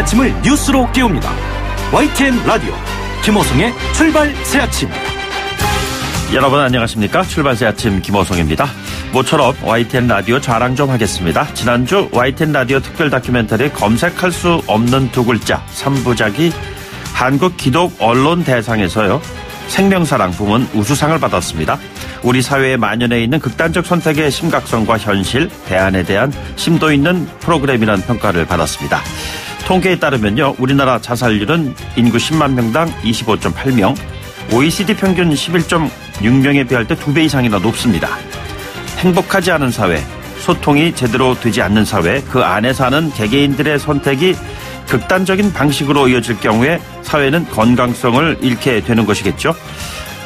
아침을 뉴스로 깨웁니다. YTN 라디오 김호성의 출발 새 아침. 여러분 안녕하십니까? 출발 새 아침 김호성입니다. 모처럼 YTN 라디오 자랑 좀 하겠습니다. 지난주 YTN 라디오 특별 다큐멘터리 검색할 수 없는 두 글자 3부작이 한국 기독 언론 대상에서요. 생명사랑 부문 우수상을 받았습니다. 우리 사회에 만연해 있는 극단적 선택의 심각성과 현실, 대안에 대한 심도 있는 프로그램이라는 평가를 받았습니다. 통계에 따르면요. 우리나라 자살률은 인구 10만 명당 25.8명, OECD 평균 11.6명에 비할 때 2배 이상이나 높습니다. 행복하지 않은 사회, 소통이 제대로 되지 않는 사회, 그 안에 사는 개개인들의 선택이 극단적인 방식으로 이어질 경우에 사회는 건강성을 잃게 되는 것이겠죠.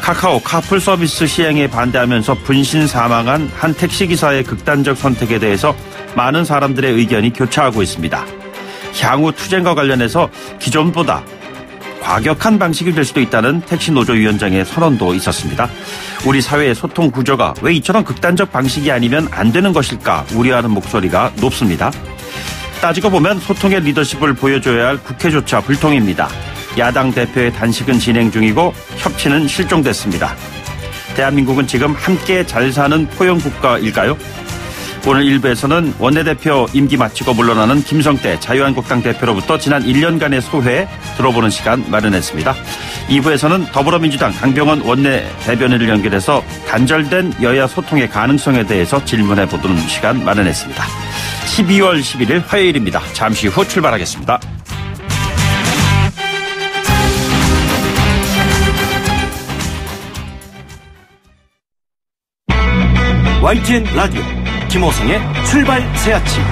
카카오 카풀 서비스 시행에 반대하면서 분신 사망한 한 택시기사의 극단적 선택에 대해서 많은 사람들의 의견이 교차하고 있습니다. 향후 투쟁과 관련해서 기존보다 과격한 방식이 될 수도 있다는 택시노조위원장의 선언도 있었습니다. 우리 사회의 소통 구조가 왜 이처럼 극단적 방식이 아니면 안 되는 것일까 우려하는 목소리가 높습니다. 따지고 보면 소통의 리더십을 보여줘야 할 국회조차 불통입니다. 야당 대표의 단식은 진행 중이고 협치는 실종됐습니다. 대한민국은 지금 함께 잘 사는 포용국가일까요? 오늘 1부에서는 원내대표 임기 마치고 물러나는 김성태 자유한국당 대표로부터 지난 1년간의 소회 들어보는 시간 마련했습니다. 2부에서는 더불어민주당 강병원 원내대변인을 연결해서 단절된 여야 소통의 가능성에 대해서 질문해보는 시간 마련했습니다. 12월 11일 화요일입니다. 잠시 후 출발하겠습니다. YTN 라디오 김호성의 출발 새 아침.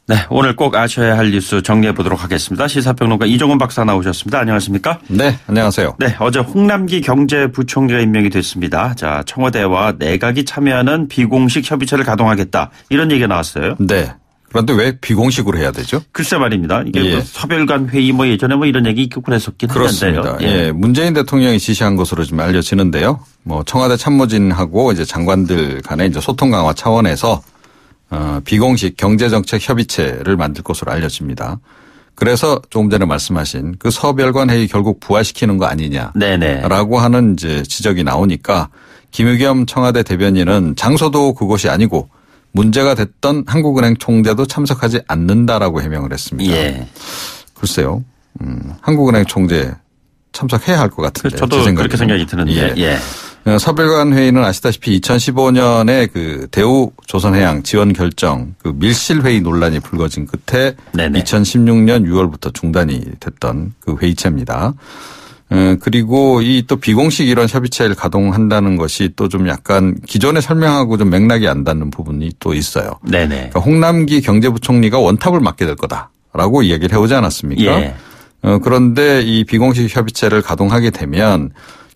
네, 오늘 꼭 아셔야 할 뉴스 정리해 보도록 하겠습니다. 시사평론가 이종훈 박사 나오셨습니다. 안녕하십니까? 네, 안녕하세요. 네, 어제 홍남기 경제부총리가 임명이 됐습니다. 자, 청와대와 내각이 참여하는 비공식 협의체를 가동하겠다. 이런 얘기가 나왔어요. 네. 그런데 왜 비공식으로 해야 되죠? 글쎄 말입니다. 이게 뭐 서별관 회의 뭐 예전에 뭐 이런 얘기 있고 그랬었긴 그렇습니다. 했는데요. 예. 문재인 대통령이 지시한 것으로 좀 알려지는데요. 뭐 청와대 참모진하고 이제 장관들 간의 이제 소통 강화 차원에서 비공식 경제정책 협의체를 만들 것으로 알려집니다. 그래서 조금 전에 말씀하신 그 서별관 회의 결국 부활시키는 거 아니냐라고 네네. 하는 이제 지적이 나오니까 김의겸 청와대 대변인은 장소도 그곳이 아니고 문제가 됐던 한국은행 총재도 참석하지 않는다라고 해명을 했습니다. 예. 글쎄요. 한국은행 총재 참석해야 할 것 같은데. 저도 그렇게 생각이 드는데. 예. 서별관 회의는 아시다시피 2015년에 그 대우 조선해양 지원 결정 그 밀실 회의 논란이 불거진 끝에 네네. 2016년 6월부터 중단이 됐던 그 회의체입니다. 그리고 이 또 비공식 이런 협의체를 가동한다는 것이 또 좀 약간 기존에 설명하고 좀 맥락이 안 닿는 부분이 또 있어요. 네네. 그러니까 홍남기 경제부총리가 원탑을 맡게 될 거다라고 이야기를 해오지 않았습니까? 예. 그런데 이 비공식 협의체를 가동하게 되면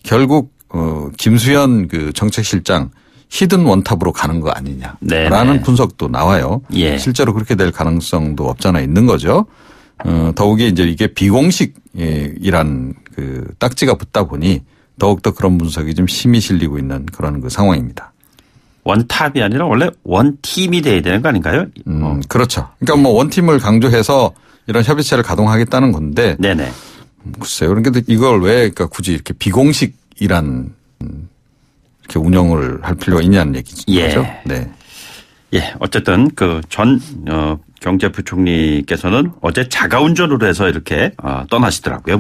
결국 김수현 그 정책실장 히든 원탑으로 가는 거 아니냐라는 네네. 분석도 나와요. 예. 실제로 그렇게 될 가능성도 없잖아 있는 거죠. 더욱이 이제 이게 비공식이란 그 딱지가 붙다 보니 더욱더 그런 분석이 좀 힘이 실리고 있는 그런 그 상황입니다. 원탑이 아니라 원래 원팀이 돼야 되는 거 아닌가요? 그렇죠. 그러니까 뭐 원팀을 강조해서 이런 협의체를 가동하겠다는 건데. 네네. 글쎄요. 그러니까 이걸 왜 그러니까 굳이 이렇게 비공식이란 이렇게 운영을 할 필요가 있냐는 얘기죠. 예. 네. 예. 어쨌든 그 전 경제부총리께서는 어제 자가운전으로 해서 이렇게 떠나시더라고요.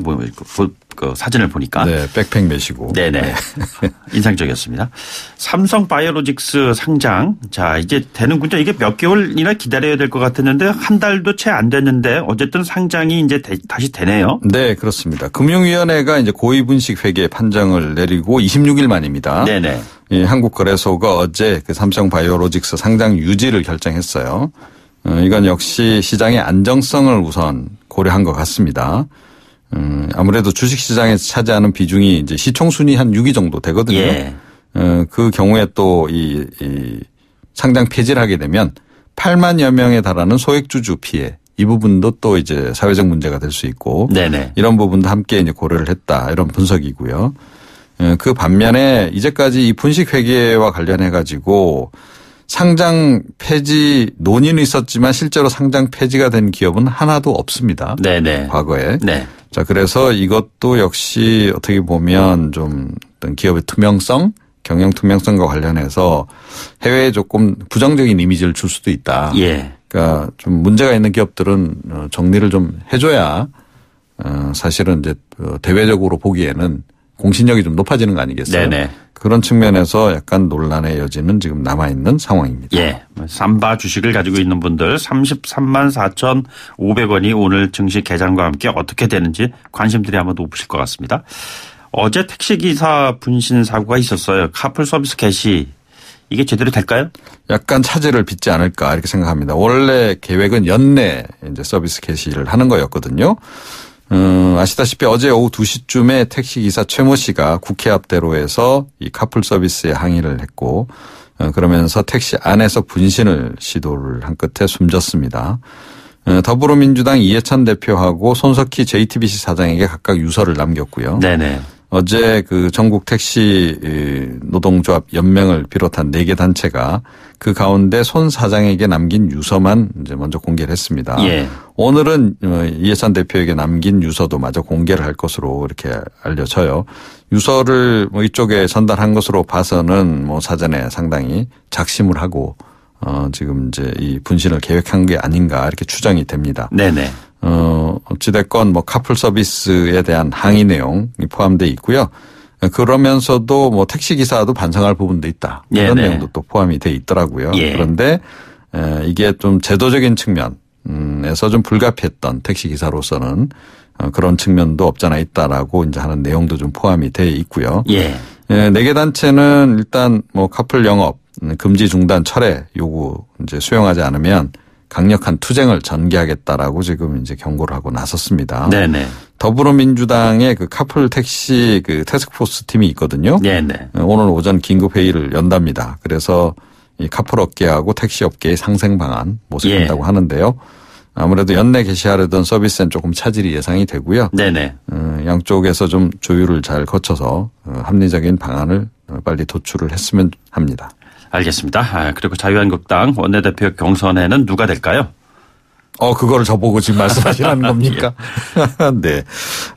그 사진을 보니까. 네. 백팩 메시고. 네네. 네. 인상적이었습니다. 삼성 바이오로직스 상장. 자, 이제 되는군요. 이게 몇 개월이나 기다려야 될 것 같았는데 한 달도 채 안 됐는데 어쨌든 상장이 이제 다시 되네요. 네, 그렇습니다. 금융위원회가 이제 고위분식 회계 판정을 내리고 26일 만입니다. 네네. 예, 한국거래소가 어제 그 삼성 바이오로직스 상장 유지를 결정했어요. 이건 역시 시장의 안정성을 우선 고려한 것 같습니다. 아무래도 주식시장에서 차지하는 비중이 이제 시총순위 한 6위 정도 되거든요. 예. 그 경우에 또 이 상장 폐지를 하게 되면 8만여 명에 달하는 소액주주 피해 이 부분도 또 이제 사회적 문제가 될 수 있고 네네. 이런 부분도 함께 이제 고려를 했다 이런 분석이고요. 그 반면에 이제까지 이 분식 회계와 관련해 가지고 상장 폐지 논의는 있었지만 실제로 상장 폐지가 된 기업은 하나도 없습니다. 네네. 과거에. 네. 자, 그래서 이것도 역시 어떻게 보면 좀 어떤 기업의 투명성, 경영 투명성과 관련해서 해외에 조금 부정적인 이미지를 줄 수도 있다. 예. 그러니까 좀 문제가 있는 기업들은 정리를 좀 해줘야 사실은 이제 대외적으로 보기에는 공신력이 좀 높아지는 거 아니겠어요? 네네. 그런 측면에서 약간 논란의 여지는 지금 남아있는 상황입니다. 예. 삼바 주식을 가지고 있는 분들 33만 4,500원이 오늘 증시 개장과 함께 어떻게 되는지 관심들이 아마 높으실 것 같습니다. 어제 택시기사 분신 사고가 있었어요. 카풀 서비스 개시. 이게 제대로 될까요? 약간 차질을 빚지 않을까 이렇게 생각합니다. 원래 계획은 연내 이제 서비스 개시를 하는 거였거든요. 아시다시피 어제 오후 2시쯤에 택시기사 최모 씨가 국회 앞대로에서 이 카풀 서비스에 항의를 했고 그러면서 택시 안에서 분신을 시도를 한 끝에 숨졌습니다. 더불어민주당 이해찬 대표하고 손석희 JTBC 사장에게 각각 유서를 남겼고요. 네네. 어제 그 전국 택시 노동조합 연맹을 비롯한 4개 단체가 그 가운데 손 사장에게 남긴 유서만 이제 먼저 공개를 했습니다. 예. 오늘은 이해찬 대표에게 남긴 유서도 마저 공개를 할 것으로 이렇게 알려져요. 유서를 뭐 이쪽에 전달한 것으로 봐서는 뭐 사전에 상당히 작심을 하고 지금 이제 이 분신을 계획한 게 아닌가 이렇게 추정이 됩니다. 네네. 어찌됐건 뭐 카풀 서비스에 대한 항의 내용이 포함되어 있고요. 그러면서도 뭐 택시기사도 반성할 부분도 있다. 이런 내용도 또 포함이 되어 있더라고요. 예. 그런데 이게 좀 제도적인 측면에서 좀 불가피했던 택시기사로서는 그런 측면도 없잖아 있다라고 이제 하는 내용도 좀 포함이 되어 있고요. 예. 4개 단체는 일단 뭐 카풀 영업 금지 중단 철회 요구 이제 수용하지 않으면 강력한 투쟁을 전개하겠다라고 지금 이제 경고를 하고 나섰습니다. 네네. 더불어민주당의 그 카풀 택시 그 태스크포스 팀이 있거든요. 네네. 오늘 오전 긴급 회의를 연답니다. 그래서 이 카풀 업계하고 택시 업계의 상생 방안 모색한다고 하는데요. 아무래도 연내 개시하려던 서비스엔 조금 차질이 예상이 되고요. 네네. 양쪽에서 좀 조율을 잘 거쳐서 합리적인 방안을 빨리 도출을 했으면 합니다. 알겠습니다. 그리고 자유한국당 원내대표 경선에는 누가 될까요? 그거를 저보고 지금 말씀하시라는 겁니까? 네.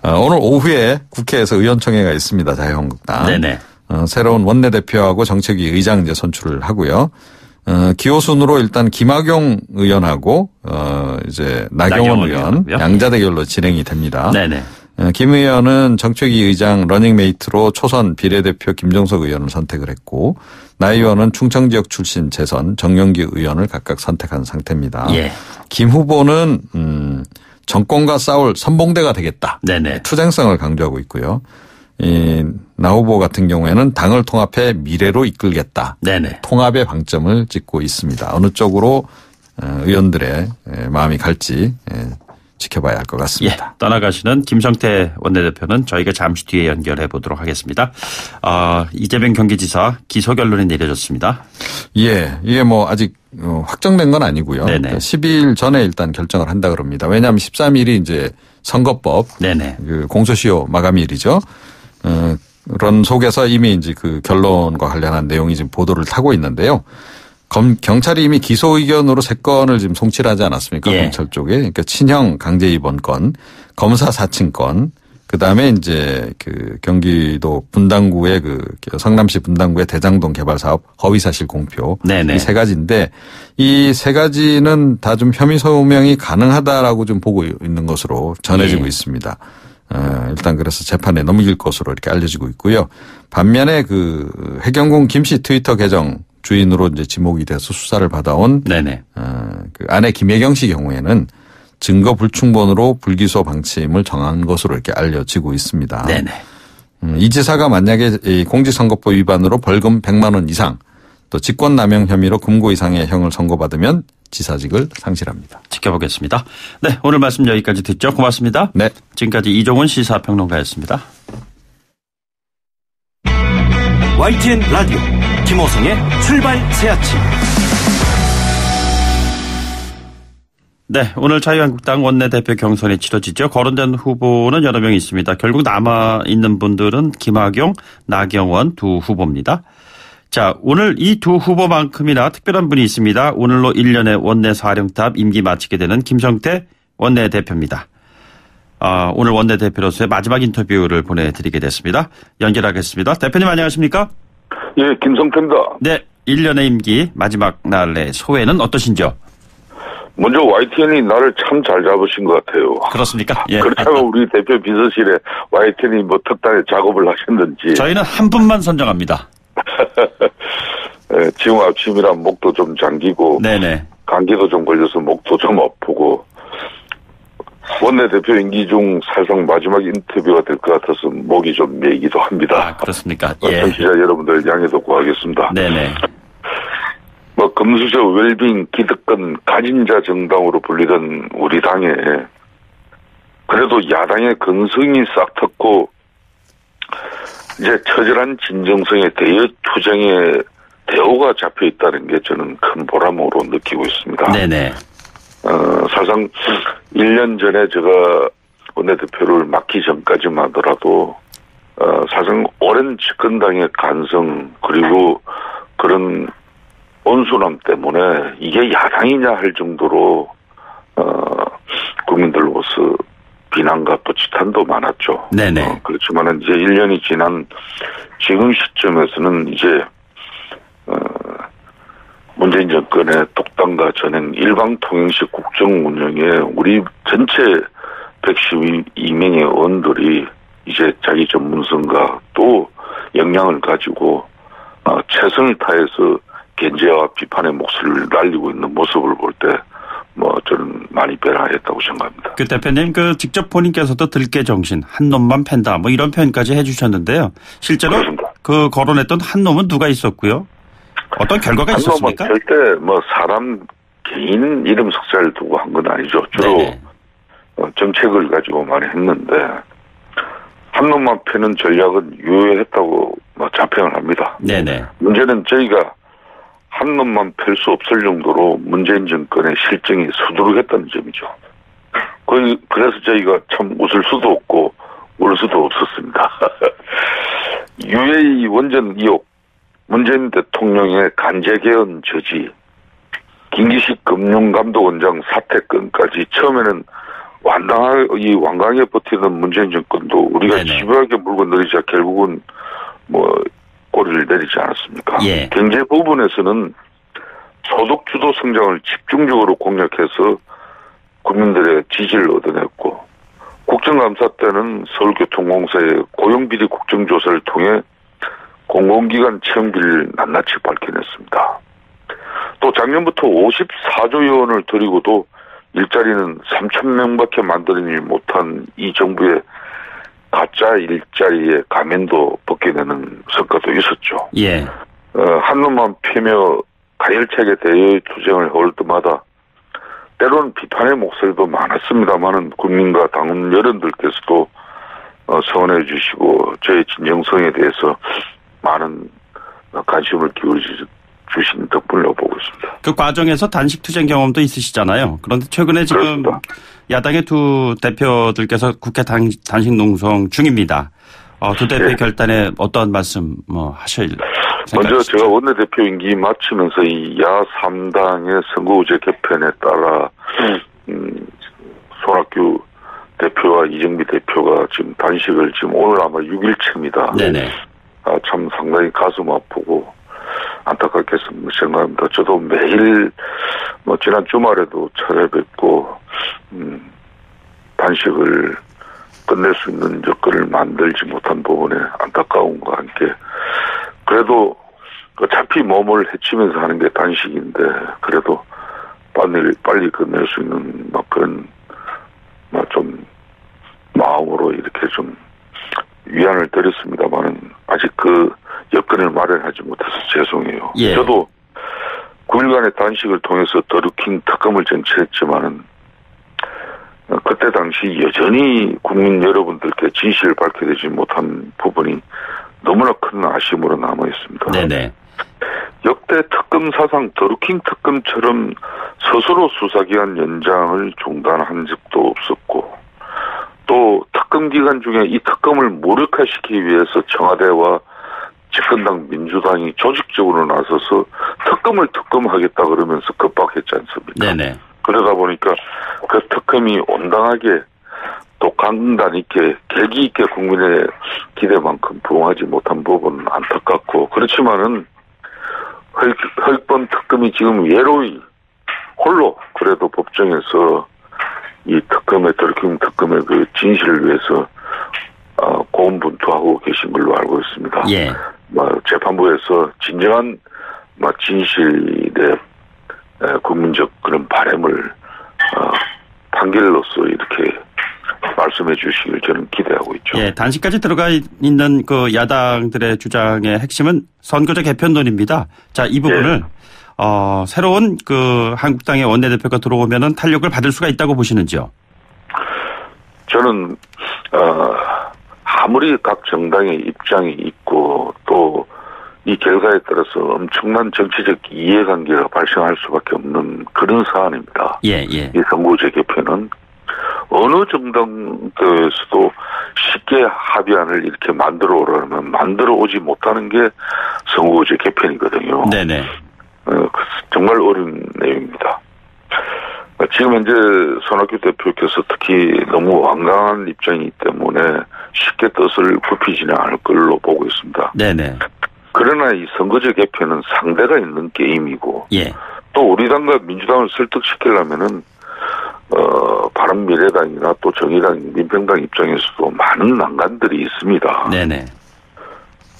오늘 오후에 국회에서 의원총회가 있습니다. 자유한국당. 네네. 새로운 원내대표하고 정책위 의장 이제 선출을 하고요. 기호순으로 일단 김학용 의원하고 이제 나경원 의원 양자 대결로 진행이 됩니다. 네네. 김 의원은 정책위 의장 러닝메이트로 초선 비례대표 김종석 의원을 선택을 했고 나 의원은 충청 지역 출신 재선 정영기 의원을 각각 선택한 상태입니다. 예. 김 후보는 정권과 싸울 선봉대가 되겠다. 네네. 투쟁성을 강조하고 있고요. 나 후보 같은 경우에는 당을 통합해 미래로 이끌겠다. 네네. 통합의 방점을 찍고 있습니다. 어느 쪽으로 의원들의 마음이 갈지 지켜봐야 할 것 같습니다. 예, 떠나가시는 김성태 원내대표는 저희가 잠시 뒤에 연결해 보도록 하겠습니다. 이재명 경기지사 기소 결론이 내려졌습니다. 예, 이게 뭐 아직 확정된 건 아니고요. 네네. 12일 전에 일단 결정을 한다 그럽니다. 왜냐하면 13일이 이제 선거법 네네. 그 공소시효 마감일이죠. 그런 속에서 이미 이제 그 결론과 관련한 내용이 지금 보도를 타고 있는데요. 경찰이 이미 기소 의견으로 3건을 지금 송치를 하지 않았습니까? 예. 검찰 쪽에. 그러니까 친형 강제 입원 건, 검사 사칭 건, 그 다음에 이제 그 경기도 분당구의 그 성남시 분당구의 대장동 개발 사업 허위 사실 공표. 네네. 이 3가지인데 이 3가지는 다 좀 혐의 소명이 가능하다라고 좀 보고 있는 것으로 전해지고 있습니다. 일단 그래서 재판에 넘길 것으로 이렇게 알려지고 있고요. 반면에 그 해경군 김씨 트위터 계정 주인으로 이제 지목이 돼서 수사를 받아온 네네. 그 아내 김혜경 씨 경우에는 증거 불충분으로 불기소 방침을 정한 것으로 이렇게 알려지고 있습니다. 네네. 이 지사가 만약에 이 공직선거법 위반으로 벌금 100만 원 이상 또 직권남용 혐의로 금고 이상의 형을 선고받으면 지사직을 상실합니다. 지켜보겠습니다. 네, 오늘 말씀 여기까지 듣죠. 고맙습니다. 네. 지금까지 이종훈 시사평론가였습니다. YTN 라디오 김호성의 출발 새 아침. 네, 오늘 자유한국당 원내대표 경선이 치러지죠. 거론된 후보는 여러 명 있습니다. 결국 남아있는 분들은 김학용, 나경원 두 후보입니다. 자, 오늘 이 두 후보만큼이나 특별한 분이 있습니다. 오늘로 1년의 원내 사령탑 임기 마치게 되는 김성태 원내대표입니다. 오늘 원내대표로서의 마지막 인터뷰를 보내드리게 됐습니다. 연결하겠습니다. 대표님 안녕하십니까? 예, 김성태입니다. 네, 1년의 임기 마지막 날의 소회는 어떠신지요? 먼저 YTN이 나를 참 잘 잡으신 것 같아요. 그렇습니까? 예. 그렇다면 우리 대표 비서실에 YTN이 뭐 특단의 작업을 하셨는지. 저희는 한 분만 선정합니다. 예, 지금 아침이라 목도 좀 잠기고. 네네. 감기도 좀 걸려서 목도 좀 아프고. 원내대표 임기 중 사실상 마지막 인터뷰가 될 것 같아서 목이 좀 메이기도 합니다. 그렇습니까? 예. 청취자 여러분들 양해도 구하겠습니다. 네네. 금수저 웰빙 기득권 가진 자 정당으로 불리던 우리 당에 그래도 야당의 근성이 싹 텄고 이제 처절한 진정성의 대여 투쟁에 대우가 잡혀 있다는 게 저는 큰 보람으로 느끼고 있습니다. 네네. 사실상 1년 전에 제가 원내대표를 맡기 전까지만 하더라도 사실상 오랜 집권당의 간성 그리고 그런 온순함 때문에 이게 야당이냐 할 정도로 국민들로서 비난과 또 지탄도 많았죠. 네네. 그렇지만은 이제 1년이 지난 지금 시점에서는 이제 문재인 정권의 독단과 전행 일방통행식 국정 운영에 우리 전체 112명의 의원들이 이제 자기 전문성과 또 역량을 가지고 최선을 다해서 견제와 비판의 목소리를 날리고 있는 모습을 볼 때 저는 많이 변화했다고 생각합니다. 그 대표님 직접 본인께서도 들깨 정신 한 놈만 팬다 이런 표현까지 해주셨는데요. 실제로 그렇습니다. 그 거론했던 한 놈은 누가 있었고요? 어떤 결과가 있었습니까? 절대 사람 개인 이름 석자를 두고 한 건 아니죠. 주로 네네. 정책을 가지고 많이 했는데 한 놈만 패는 전략은 유효했다고 자평을 합니다. 네네. 문제는 저희가 한 놈만 펼 수 없을 정도로 문재인 정권의 실정이 수두룩했다는 점이죠. 그래서 저희가 참 웃을 수도 없고 울 수도 없었습니다. UAE 원전 의혹, 문재인 대통령의 간제개헌 저지, 김기식 금융감독원장 사퇴 건까지 처음에는 완강하게 버티던 문재인 정권도 우리가 집요하게 물고 늘리자 결국은 꼬리를 내리지 않았습니까? 예. 경제 부분에서는 소득주도 성장을 집중적으로 공략해서 국민들의 지지를 얻어냈고 국정감사 때는 서울교통공사의 고용비리 국정조사를 통해 공공기관 채용비를 낱낱이 밝혀냈습니다. 또 작년부터 54조 원을 들이고도 일자리는 3,000명밖에 만들어내지 못한 이 정부의 가짜 일자리에 가면도 벗게 되는 성과도 있었죠. 예. 한 놈만 패며 가열차게 대여 투쟁을 해올 때마다 때로는 비판의 목소리도 많았습니다만은 국민과 당원 여러분들께서도 성원해 주시고 저의 진정성에 대해서 많은 관심을 기울여주신 덕분이라고 보고 있습니다. 그 과정에서 단식 투쟁 경험도 있으시잖아요. 그런데 최근에 지금 그렇습니다. 야당의 두 대표들께서 국회 단식 농성 중입니다. 두 대표의 결단에 어떠한 말씀 하실 생각이시죠? 먼저 제가 원내대표 임기 마치면서 이 야 3당의 선거구제 개편에 따라 손학규 대표와 이정미 대표가 지금 단식을 지금 오늘 아마 6일째입니다. 네네. 참 상당히 가슴 아프고 안타깝게 생각합니다. 저도 매일 지난 주말에도 찾아뵙고 단식을 끝낼 수 있는 여건을 만들지 못한 부분에 안타까움과 함께 그래도 어차피 몸을 해치면서 하는 게 단식인데 그래도 빨리 끝낼 수 있는 그런 좀 마음으로 이렇게 좀 위안을 드렸습니다만은 아직 그 여건을 마련하지 못해서 죄송해요. 예. 저도 9일간의 단식을 통해서 더루킹 특검을 쟁취했지만은 그때 당시 여전히 국민 여러분들께 진실을 밝혀내지 못한 부분이 너무나 큰 아쉬움으로 남아 있습니다. 네네. 역대 특검 사상 더루킹 특검처럼 스스로 수사기간 연장을 중단한 적도 없었고 또 특검 기간 중에 이 특검을 무력화시키기 위해서 청와대와 집권당 민주당이 조직적으로 나서서 특검하겠다 그러면서 급박했지 않습니까? 네네. 그러다 보니까 그 특검이 온당하게 또 강단 있게 계기 있게 국민의 기대만큼 부응하지 못한 부분은 안타깝고, 그렇지만은 혈권 특검이 지금 외로이 홀로 그래도 법정에서 이 특검의 들킴 특검의 그 진실을 위해서 고군분투하고 계신 걸로 알고 있습니다. 예. 재판부에서 진정한 진실의 국민적 그런 바람을 판결로서 이렇게 말씀해 주시길 저는 기대하고 있죠. 예, 단식까지 들어가 있는 그 야당들의 주장의 핵심은 선거제 개편론입니다. 자, 이 부분을 새로운 그 한국당의 원내대표가 들어오면은 탄력을 받을 수가 있다고 보시는지요? 저는 아무리 각 정당의 입장이 있고 또 이 결과에 따라서 엄청난 정치적 이해관계가 발생할 수밖에 없는 그런 사안입니다. 예. 이 선거제 개편은 어느 정당에서도 쉽게 합의안을 이렇게 만들어 오라면 만들어 오지 못하는 게 선거제 개편이거든요. 네네. 정말 어려운 내용입니다. 지금 현재 손학규 대표께서 특히 너무 완강한 입장이기 때문에 쉽게 뜻을 굽히지는 않을 걸로 보고 있습니다. 네네. 그러나 이 선거제 개편은 상대가 있는 게임이고, 예. 또 우리 당과 민주당을 설득시키려면은 바른미래당이나 또 정의당, 민평당 입장에서도 많은 난관들이 있습니다. 네네.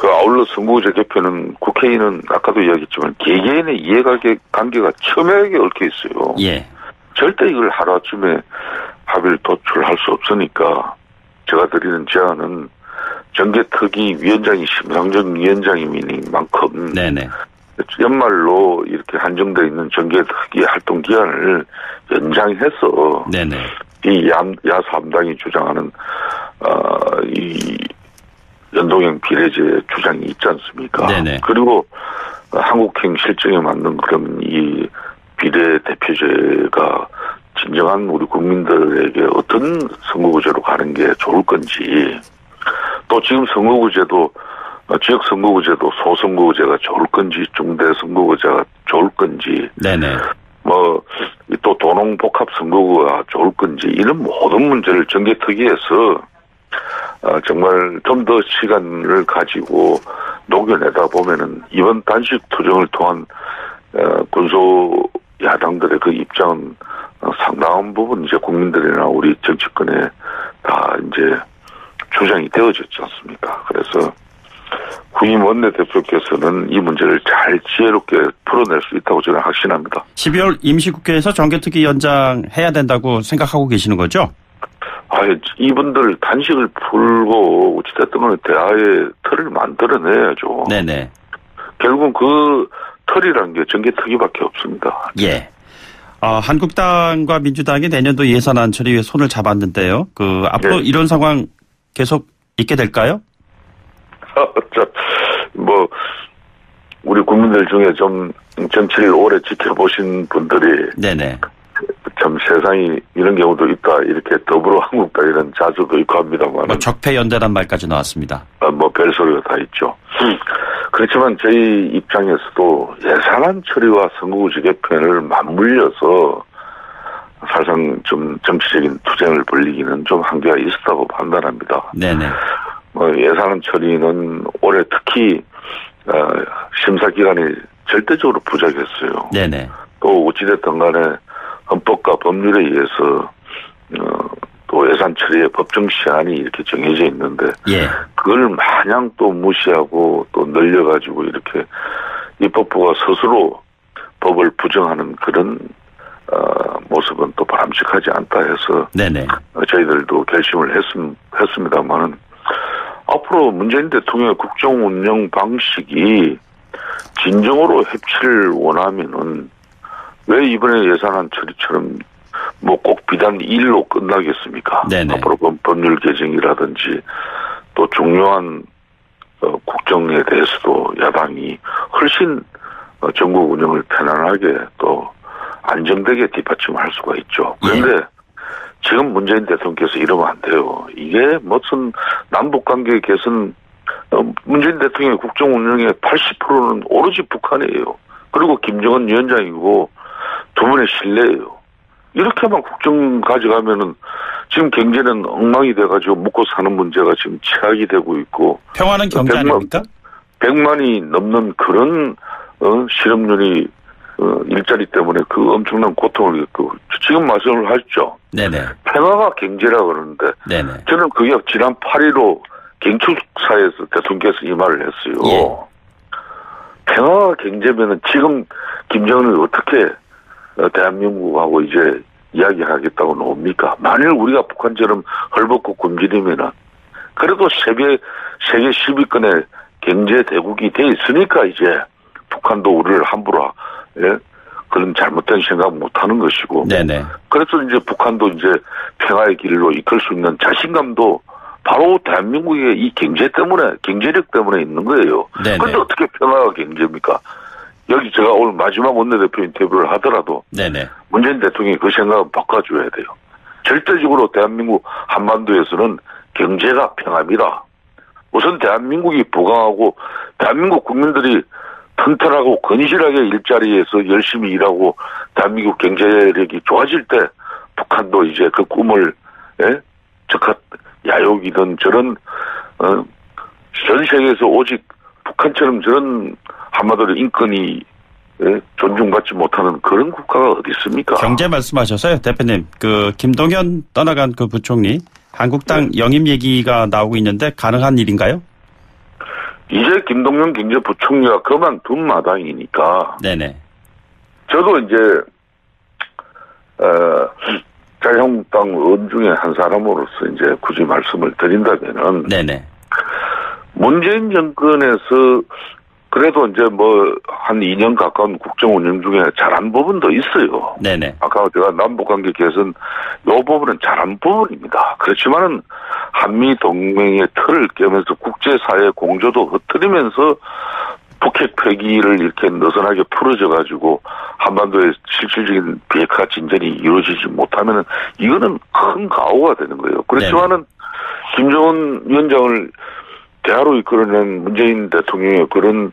아울러 선거제 개편은 국회의원은 아까도 이야기했지만 개개인의 이해관계가 첨예하게 얽혀 있어요. 예. 절대 이걸 하루아침에 합의를 도출할 수 없으니까 제가 드리는 제안은 정개특위 위원장이 심상정 위원장인 만큼 네네. 연말로 이렇게 한정되어 있는 정개특위 활동 기한을 연장해서 네네. 이 야3당이 주장하는 이 연동형 비례제 주장이 있지 않습니까? 네네. 그리고 한국행 실정에 맞는 그런 이 비례대표제가 진정한 우리 국민들에게 어떤 선거구제로 가는 게 좋을 건지, 또 지금 선거구제도 지역 선거구제도 소선거구제가 좋을 건지 중대 선거구제가 좋을 건지, 네네. 또 도농복합 선거구가 좋을 건지, 이런 모든 문제를 정개특위에서 정말 좀 더 시간을 가지고 녹여내다 보면은 이번 단식 투쟁을 통한 군소 야당들의 그 입장은 상당한 부분 이제 국민들이나 우리 정치권에 다 이제 주장이 되어졌지 않습니까? 그래서 후임 원내대표께서는 이 문제를 잘 지혜롭게 풀어낼 수 있다고 저는 확신합니다. 12월 임시국회에서 정개특위 연장해야 된다고 생각하고 계시는 거죠? 이분들 단식을 풀고 어찌됐든 간에 대화의 틀을 만들어내야죠. 네네. 결국은 그 틀이라는 게 정개특위밖에 없습니다. 예. 한국당과 민주당이 내년도 예산안 처리에 손을 잡았는데요. 앞으로 네. 이런 상황 계속 있게 될까요? 우리 국민들 중에 좀 정치를 오래 지켜보신 분들이 네네. 참 세상이 이런 경우도 있다 이렇게 더불어 한국당이라는 자주도 있고 합니다만 적폐연대란 말까지 나왔습니다. 별소리가 다 있죠. 그렇지만 저희 입장에서도 예산안 처리와 선거구제 개편을 맞물려서 사실상 좀 정치적인 투쟁을 벌이기는 좀 한계가 있었다고 판단합니다. 네네. 예산안 처리는 올해 특히 심사 기간이 절대적으로 부족했어요. 네네. 또 어찌됐든 간에 헌법과 법률에 의해서 또 예산 처리의 법정 시한이 이렇게 정해져 있는데 예. 그걸 마냥 또 무시하고 또 늘려가지고 이렇게 입법부가 스스로 법을 부정하는 그런 모습은 또 바람직하지 않다 해서 네네. 저희들도 결심을 했습니다만은 앞으로 문재인 대통령의 국정 운영 방식이 진정으로 협치를 원하면은 왜 이번에 예산안 처리처럼 꼭 비단 일로 끝나겠습니까? 네네. 앞으로 법률 개정이라든지 또 중요한 국정에 대해서도 야당이 훨씬 정국 운영을 편안하게 또 안정되게 뒷받침할 수가 있죠. 그런데 예. 지금 문재인 대통령께서 이러면 안 돼요. 이게 무슨 남북관계 개선 문재인 대통령의 국정 운영의 80%는 오로지 북한이에요. 그리고 김정은 위원장이고 두 분의 신뢰예요. 이렇게만 국정 가져가면은 지금 경제는 엉망이 돼가지고 먹고 사는 문제가 지금 최악이 되고 있고. 평화는 경제 아닙니까? 100만이 넘는 그런 실업률이 일자리 때문에 그 엄청난 고통을 겪고 지금 말씀을 하셨죠. 네네. 평화가 경제라 그러는데 네네. 저는 그게 지난 8.15 경축사에서 대통령께서 이 말을 했어요. 예. 평화가 경제면은 지금 김정은이 어떻게 대한민국하고 이제 이야기하겠다고 나옵니까? 만일 우리가 북한처럼 헐벗고 굶주리면은 그래도 세계 10위권의 경제 대국이 돼 있으니까 이제 북한도 우리를 함부로 그런 잘못된 생각 못 하는 것이고. 네네. 그래서 이제 북한도 이제 평화의 길로 이끌 수 있는 자신감도 바로 대한민국의 이 경제력 때문에 있는 거예요. 그런데 어떻게 평화가 경제입니까? 여기 제가 오늘 마지막 원내대표 인터뷰를 하더라도 네네. 문재인 대통령이 그 생각을 바꿔줘야 돼요. 절대적으로 대한민국 한반도에서는 경제가 평화입니다. 우선 대한민국이 부강하고 대한민국 국민들이 튼튼하고 건실하게 일자리에서 열심히 일하고 대한민국 경제력이 좋아질 때 북한도 이제 그 꿈을 적합 야욕이든 저런 전 세계에서 오직 북한처럼 저런 한마디로 인권이 존중받지 못하는 그런 국가가 어디 있습니까? 경제 말씀하셔서요, 대표님. 그 김동연 떠나간 그 부총리 한국당 영입 얘기가 나오고 있는데 가능한 일인가요? 이제 김동연 경제부총리가 그만둔 마당이니까. 네네. 저도 이제 자유한국당 의원 중에 한 사람으로서 이제 굳이 말씀을 드린다면은. 네네. 문재인 정권에서 그래도 이제 뭐 한 2년 가까운 국정 운영 중에 잘한 부분도 있어요. 네네. 아까 제가 남북관계 개선 요 부분은 잘한 부분입니다. 그렇지만은 한미 동맹의 틀을 깨면서 국제사회 공조도 흩뜨리면서 북핵 폐기를 이렇게 느슨하게 풀어져 가지고 한반도의 실질적인 비핵화 진전이 이루어지지 못하면은 이거는 큰 가오가 되는 거예요. 그렇지만은 김정은 위원장을 대화로 이끌어낸 문재인 대통령의 그런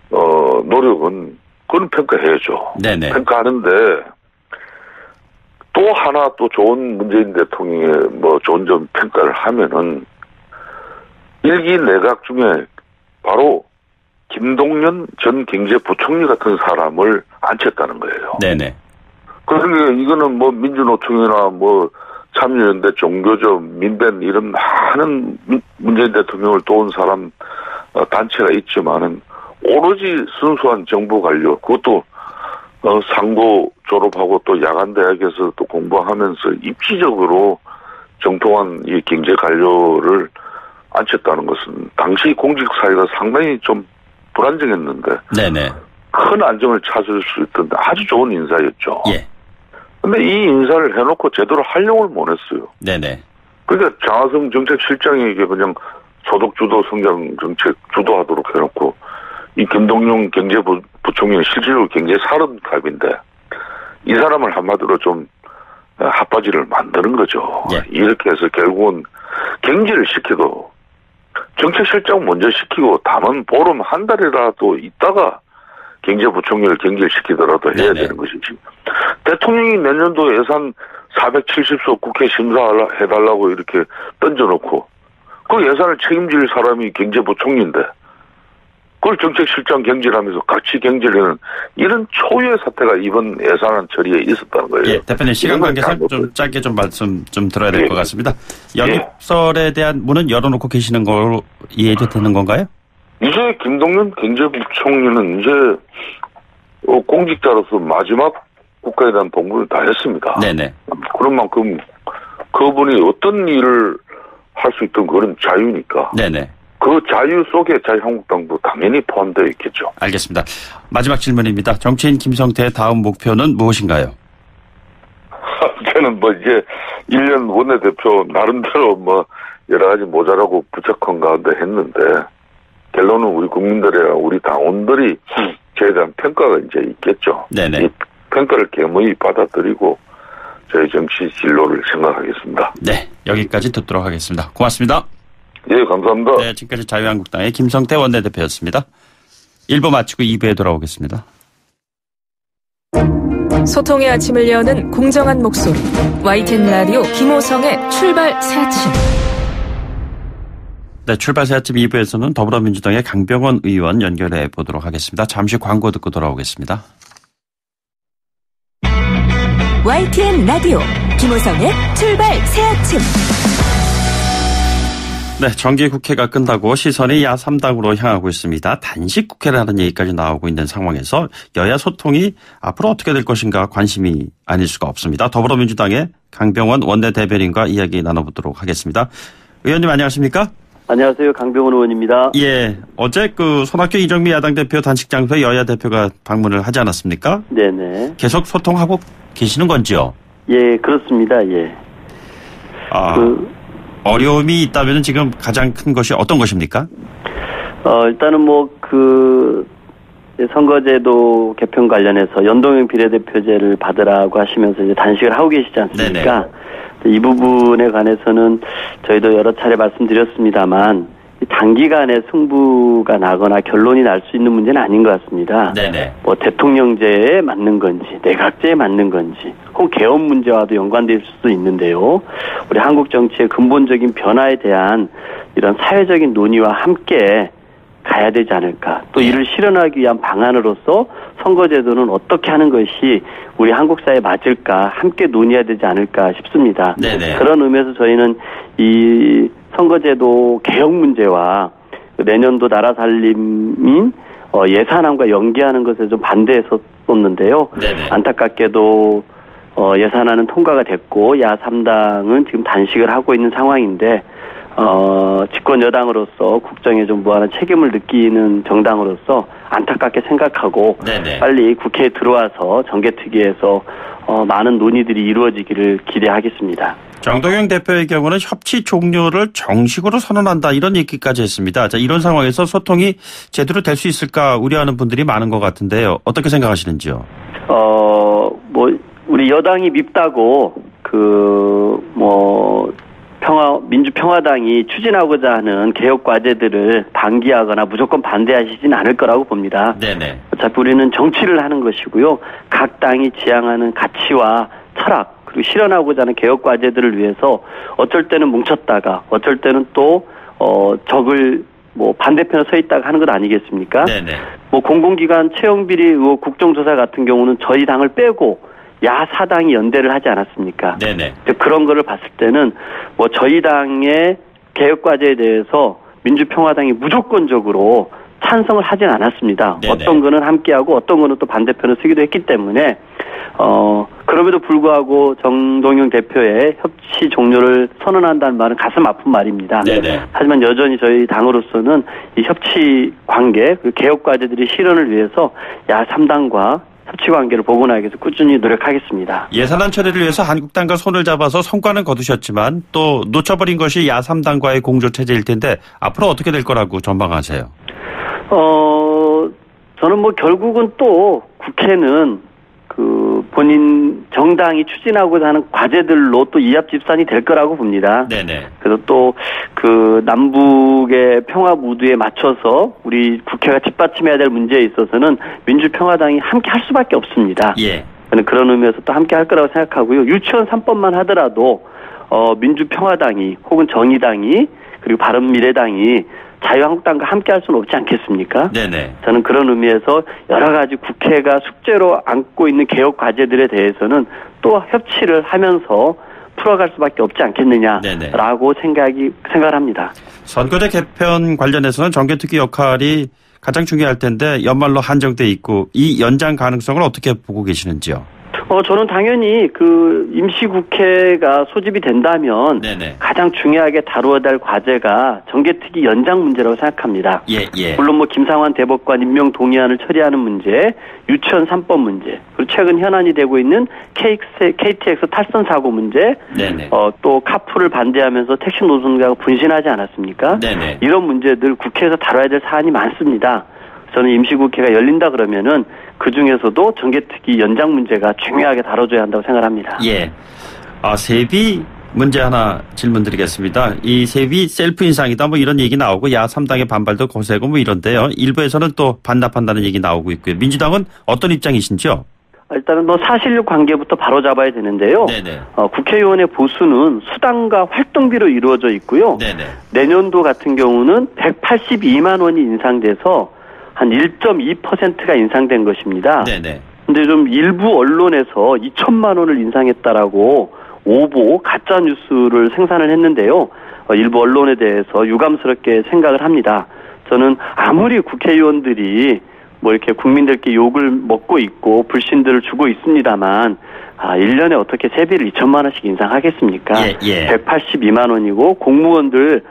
노력은 그건 평가해야죠. 네네. 평가하는데 또 하나 또 좋은 문재인 대통령의 뭐 좋은 점 평가를 하면은 일기 내각 중에 바로 김동연 전 경제부총리 같은 사람을 앉혔다는 거예요. 네네. 그러니까 이거는 뭐 민주노총이나 뭐 참여연대, 종교조, 민변 이런 많은 문재인 대통령을 도운 사람 단체가 있지만은 오로지 순수한 정부 관료, 그것도 상고 졸업하고 또 야간 대학에서 또 공부하면서 입지적으로 정통한 이 경제 관료를 앉혔다는 것은 당시 공직 사회가 상당히 좀 불안정했는데 네네. 큰 안정을 찾을 수 있던 아주 좋은 인사였죠. 예. 근데 이 인사를 해놓고 제대로 활용을 못 했어요. 네네. 그러니까 장하성 정책실장에게 그냥 소득주도 성장 정책 주도하도록 해놓고 이 김동연 경제부총리는 실질적으로 경제 살은갑인데 이 사람을 한마디로 좀 핫바지를 만드는 거죠. 예. 이렇게 해서 결국은 경제를 시켜도 정책실장 먼저 시키고 다만 보름 한 달이라도 있다가 경제부총리를 경질시키더라도 해야 네네. 되는 것이지. 대통령이 내년도 예산 470조 국회 심사해달라고 이렇게 던져놓고 그 예산을 책임질 사람이 경제부총리인데 그걸 정책실장 경질하면서 같이 경질하는 이런 초유의 사태가 이번 예산안 처리에 있었다는 거예요. 예, 대표님 시간 관계상 좀 짧게 좀 말씀 좀 들어야 될 것 같습니다. 영입설에 대한 문은 열어놓고 계시는 걸로 이해도 되는 건가요? 이제 김동연 경제부총리는 이제 공직자로서 마지막 국가에 대한 봉급을 다 했습니다. 네네. 그런 만큼 그분이 어떤 일을 할 수 있던 그런 자유니까. 네네. 그 자유 속에 자유한국당도 당연히 포함되어 있겠죠. 알겠습니다. 마지막 질문입니다. 정치인 김성태의 다음 목표는 무엇인가요? 저는 뭐 이제 1년 원내대표 나름대로 뭐 여러 가지 모자라고 부족한 가운데 했는데 결론은 우리 국민들이랑 우리 당원들이 저에 대한 평가가 이제 있겠죠. 네네. 이 평가를 겸허히 받아들이고 저희 정치 진로를 생각하겠습니다. 네, 여기까지 듣도록 하겠습니다. 고맙습니다. 예, 감사합니다. 네, 지금까지 자유한국당의 김성태 원내대표였습니다. 1부 마치고 2부에 돌아오겠습니다. 소통의 아침을 여는 공정한 목소리 YTN 라디오 김호성의 출발 새 아침. 네, 출발 새 아침 2부에서는 더불어민주당의 강병원 의원 연결해 보도록 하겠습니다. 잠시 광고 듣고 돌아오겠습니다. YTN 라디오 김호성의 출발 새 아침. 네, 정기국회가 끝나고 시선이 야3당으로 향하고 있습니다. 단식 국회라는 얘기까지 나오고 있는 상황에서 여야 소통이 앞으로 어떻게 될 것인가 관심이 아닐 수가 없습니다. 더불어민주당의 강병원 원내대변인과 이야기 나눠보도록 하겠습니다. 의원님 안녕하십니까? 안녕하세요. 강병원 의원입니다. 예, 어제 손학규 이정미 야당 대표 단식 장소에 여야 대표가 방문을 하지 않았습니까? 네네. 계속 소통하고 계시는 건지요? 예, 그렇습니다. 예. 어려움이 있다면 지금 가장 큰 것이 어떤 것입니까? 일단은 선거제도 개편 관련해서 연동형 비례대표제를 받으라고 하시면서 이제 단식을 하고 계시지 않습니까? 네네. 이 부분에 관해서는 저희도 여러 차례 말씀드렸습니다만 단기간에 승부가 나거나 결론이 날 수 있는 문제는 아닌 것 같습니다. 네네. 대통령제에 맞는 건지, 내각제에 맞는 건지, 혹은 개헌 문제와도 연관될 수도 있는데요. 우리 한국 정치의 근본적인 변화에 대한 이런 사회적인 논의와 함께 가야 되지 않을까. 또 이를 실현하기 위한 방안으로서 선거제도는 어떻게 하는 것이 우리 한국 사회에 맞을까 함께 논의해야 되지 않을까 싶습니다. 네네. 그런 의미에서 저희는 이 선거제도 개혁 문제와 내년도 나라 살림인 예산안과 연계하는 것에 좀 반대했었는데요. 네네. 안타깝게도 예산안은 통과가 됐고 야3당은 지금 단식을 하고 있는 상황인데 집권 여당으로서 국정에 좀 무한한 책임을 느끼는 정당으로서 안타깝게 생각하고 네네. 빨리 국회에 들어와서 정개특위에서 많은 논의들이 이루어지기를 기대하겠습니다. 정동영 대표의 경우는 협치 종료를 정식으로 선언한다 이런 얘기까지 했습니다. 자, 이런 상황에서 소통이 제대로 될 수 있을까 우려하는 분들이 많은 것 같은데요. 어떻게 생각하시는지요? 우리 여당이 밉다고 민주평화당이 추진하고자 하는 개혁 과제들을 방기하거나 무조건 반대하시진 않을 거라고 봅니다. 네네. 어차피 우리는 정치를 하는 것이고요. 각 당이 지향하는 가치와 철학 그리고 실현하고자 하는 개혁 과제들을 위해서 어쩔 때는 뭉쳤다가 어쩔 때는 또 적을 반대편에 서 있다가 하는 것 아니겠습니까? 네네. 공공기관 채용비리 의혹 국정조사 같은 경우는 저희 당을 빼고 야4당이 연대를 하지 않았습니까? 네네. 그런 거를 봤을 때는 저희 당의 개혁 과제에 대해서 민주평화당이 무조건적으로 찬성을 하진 않았습니다. 네네. 어떤 거는 함께하고 어떤 거는 또 반대편을 쓰기도 했기 때문에 그럼에도 불구하고 정동영 대표의 협치 종료를 선언한다는 말은 가슴 아픈 말입니다. 네네. 하지만 여전히 저희 당으로서는 이 협치 관계, 그 개혁 과제들의 실현을 위해서 야3당과 협치 관계를 복원하기 위해서 꾸준히 노력하겠습니다. 예산안 처리를 위해서 한국당과 손을 잡아서 성과는 거두셨지만 또 놓쳐버린 것이 야3당과의 공조체제일 텐데 앞으로 어떻게 될 거라고 전망하세요? 저는 결국은 또 국회는 본인 정당이 추진하고자 하는 과제들로 또 이합집산이 될 거라고 봅니다. 네네. 그래서 또 남북의 평화 무드에 맞춰서 우리 국회가 뒷받침해야 될 문제에 있어서는 민주평화당이 함께 할 수밖에 없습니다. 예. 저는 그런 의미에서 또 함께 할 거라고 생각하고요. 유치원 3법만 하더라도 민주평화당이 혹은 정의당이 그리고 바른미래당이 자유한국당과 함께 할 수는 없지 않겠습니까? 네네. 저는 그런 의미에서 여러 가지 국회가 숙제로 안고 있는 개혁 과제들에 대해서는 또 협치를 하면서 풀어갈 수밖에 없지 않겠느냐라고 생각을 합니다. 선거제 개편 관련해서는 정개특위 역할이 가장 중요할 텐데 연말로 한정돼 있고 이 연장 가능성을 어떻게 보고 계시는지요? 저는 당연히 임시국회가 소집이 된다면 네네. 가장 중요하게 다루어야 될 과제가 정개특위 연장 문제라고 생각합니다. 예. 물론 김상환 대법관 임명 동의안을 처리하는 문제, 유치원 3법 문제, 그리고 최근 현안이 되고 있는 KTX 탈선 사고 문제, 네네. 또 카풀을 반대하면서 택시 노동자가 분신하지 않았습니까? 네네. 이런 문제들 국회에서 다뤄야 될 사안이 많습니다. 저는 임시국회가 열린다 그러면은 그 중에서도 정개특위 연장 문제가 중요하게 다뤄줘야 한다고 생각합니다. 예. 세비 문제 하나 질문 드리겠습니다. 이 세비 셀프 인상이다 뭐 이런 얘기 나오고 야3당의 반발도 거세고 뭐 이런데요. 일부에서는 또 반납한다는 얘기 나오고 있고요. 민주당은 어떤 입장이신지요? 일단은 사실력 관계부터 바로 잡아야 되는데요. 네네. 국회의원의 보수는 수당과 활동비로 이루어져 있고요. 네네. 내년도 같은 경우는 182만 원이 인상돼서 한 1.2%가 인상된 것입니다. 네네. 근데 좀 일부 언론에서 2천만 원을 인상했다라고 오보 가짜 뉴스를 생산을 했는데요. 일부 언론에 대해서 유감스럽게 생각을 합니다. 저는 아무리 국회의원들이 뭐 이렇게 국민들께 욕을 먹고 있고 불신들을 주고 있습니다만 1년에 어떻게 세비를 2천만 원씩 인상하겠습니까? 182만 원이고 공무원들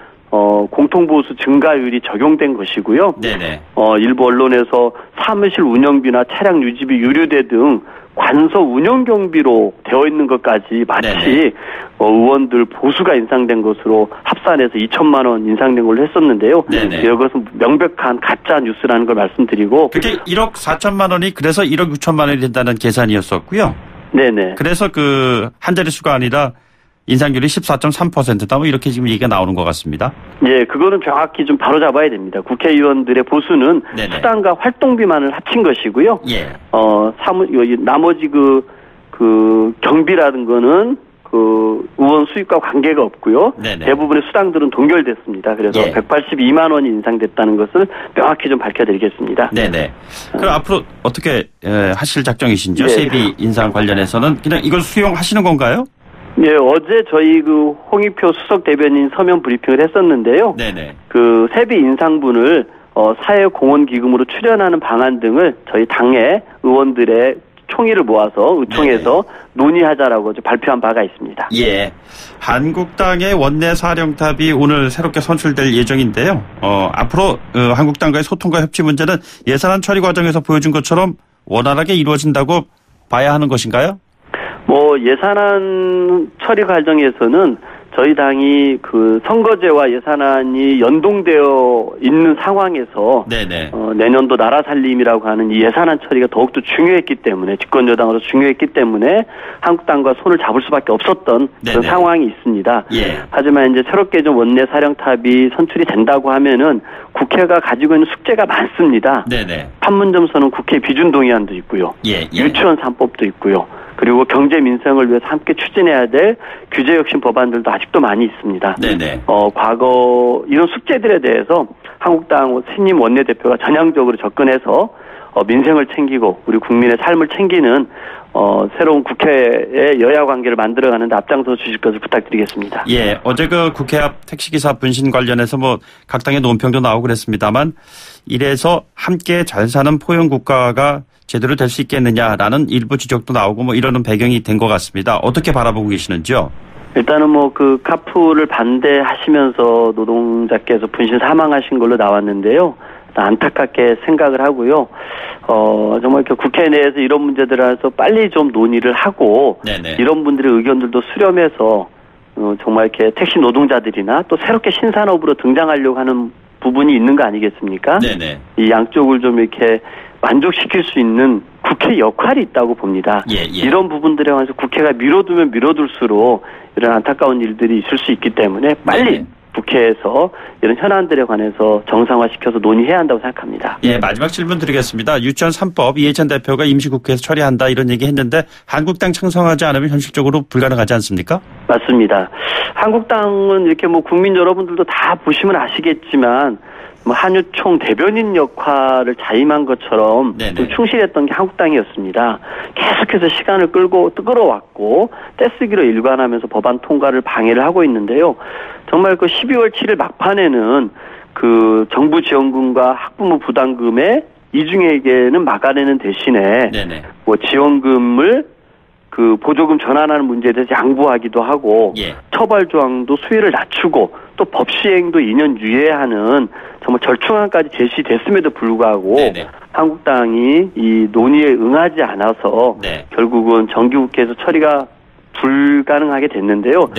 공통보수 증가율이 적용된 것이고요. 네네. 일부 언론에서 사무실 운영비나 차량 유지비, 유류대 등 관서 운영 경비로 되어 있는 것까지 마치 의원들 보수가 인상된 것으로 합산해서 2천만 원 인상된 걸로 했었는데요. 이것은 명백한 가짜 뉴스라는 걸 말씀드리고. 그게 1억 4천만 원이 그래서 1억 6천만 원이 된다는 계산이었었고요. 네네. 그래서 한 자릿수가 아니라 인상률이 14.3%다 뭐 이렇게 지금 얘기가 나오는 것 같습니다. 예, 그거는 정확히 좀 바로 잡아야 됩니다. 국회의원들의 보수는 네네. 수당과 활동비만을 합친 것이고요. 예. 나머지 경비라는 거는 의원 수입과 관계가 없고요. 네네. 대부분의 수당들은 동결됐습니다. 그래서 182만 원이 인상됐다는 것을 명확히 좀 밝혀드리겠습니다. 네네. 그럼 앞으로 어떻게 하실 작정이신지요? 세비 인상 관련해서는 그냥 이걸 수용하시는 건가요? 예, 어제 저희 홍익표 수석 대변인 서면 브리핑을 했었는데요. 네네. 세비 인상분을 사회공헌기금으로 출연하는 방안 등을 저희 당의 의원들의 총의를 모아서 의총에서 논의하자라고 발표한 바가 있습니다. 예. 한국당의 원내사령탑이 오늘 새롭게 선출될 예정인데요. 앞으로 한국당과의 소통과 협치 문제는 예산안 처리 과정에서 보여준 것처럼 원활하게 이루어진다고 봐야 하는 것인가요? 예산안 처리 과정에서는 저희 당이 선거제와 예산안이 연동되어 있는 상황에서 내년도 나라 살림이라고 하는 이 예산안 처리가 더욱더 중요했기 때문에 집권여당으로서 중요했기 때문에 한국당과 손을 잡을 수밖에 없었던 그런 상황이 있습니다. 예. 하지만 이제 새롭게 좀 원내 사령탑이 선출이 된다고 하면은 국회가 가지고 있는 숙제가 많습니다. 판문점선언 국회 비준 동의안도 있고요. 유치원 3법도 있고요. 그리고 경제 민생을 위해서 함께 추진해야 될 규제 혁신 법안들도 아직도 많이 있습니다. 과거 이런 숙제들에 대해서 한국당 신임 원내대표가 전향적으로 접근해서 민생을 챙기고 우리 국민의 삶을 챙기는 새로운 국회의 여야 관계를 만들어가는데 앞장서 주실 것을 부탁드리겠습니다. 예, 어제 국회 앞 택시기사 분신 관련해서 각 당의 논평도 나오고 그랬습니다만 이래서 함께 잘 사는 포용 국가가 제대로 될 수 있겠느냐라는 일부 지적도 나오고 이러는 배경이 된 것 같습니다. 어떻게 바라보고 계시는지요? 일단은 카푸를 반대하시면서 노동자께서 분신 사망하신 걸로 나왔는데요. 안타깝게 생각을 하고요. 정말 국회 내에서 이런 문제들에서 빨리 좀 논의를 하고 이런 분들의 의견들도 수렴해서 정말 이렇게 택시 노동자들이나 또 새롭게 신산업으로 등장하려고 하는 부분이 있는 거 아니겠습니까? 이 양쪽을 좀 이렇게 만족시킬 수 있는 국회 역할이 있다고 봅니다. 이런 부분들에 관해서 국회가 미뤄두면 미뤄둘수록 이런 안타까운 일들이 있을 수 있기 때문에 빨리 국회에서 이런 현안들에 관해서 정상화시켜서 논의해야 한다고 생각합니다. 예, 마지막 질문 드리겠습니다. 유치원 3법 이해찬 대표가 임시국회에서 처리한다 이런 얘기 했는데 한국당 창성하지 않으면 현실적으로 불가능하지 않습니까? 맞습니다. 한국당은 이렇게 국민 여러분들도 다 보시면 아시겠지만 한유총 대변인 역할을 자임한 것처럼 충실했던 게 한국당이었습니다. 계속해서 시간을 끌어왔고 떼쓰기로 일관하면서 법안 통과를 방해를 하고 있는데요. 정말 12월 7일 막판에는 정부 지원금과 학부모 부담금의 이중에게는 막아내는 대신에 지원금을 보조금 전환하는 문제에 대해서 양보하기도 하고 처벌 조항도 수위를 낮추고 또 법 시행도 2년 유예하는 정말 절충안까지 제시됐음에도 불구하고 한국당이 이 논의에 응하지 않아서 결국은 정기국회에서 처리가 불가능하게 됐는데요.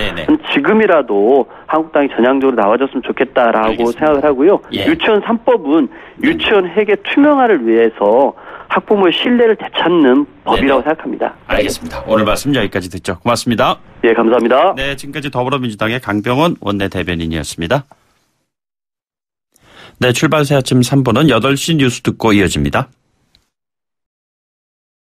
지금이라도 한국당이 전향적으로 나와줬으면 좋겠다라고 생각을 하고요. 유치원 3법은 유치원 회계 투명화를 위해서 학부모의 신뢰를 되찾는 법이라고 생각합니다. 알겠습니다. 오늘 말씀 여기까지 듣죠. 고맙습니다. 예, 감사합니다. 네, 지금까지 더불어민주당의 강병원 원내대변인이었습니다. 네, 출발새 아침 3부는 8시 뉴스 듣고 이어집니다.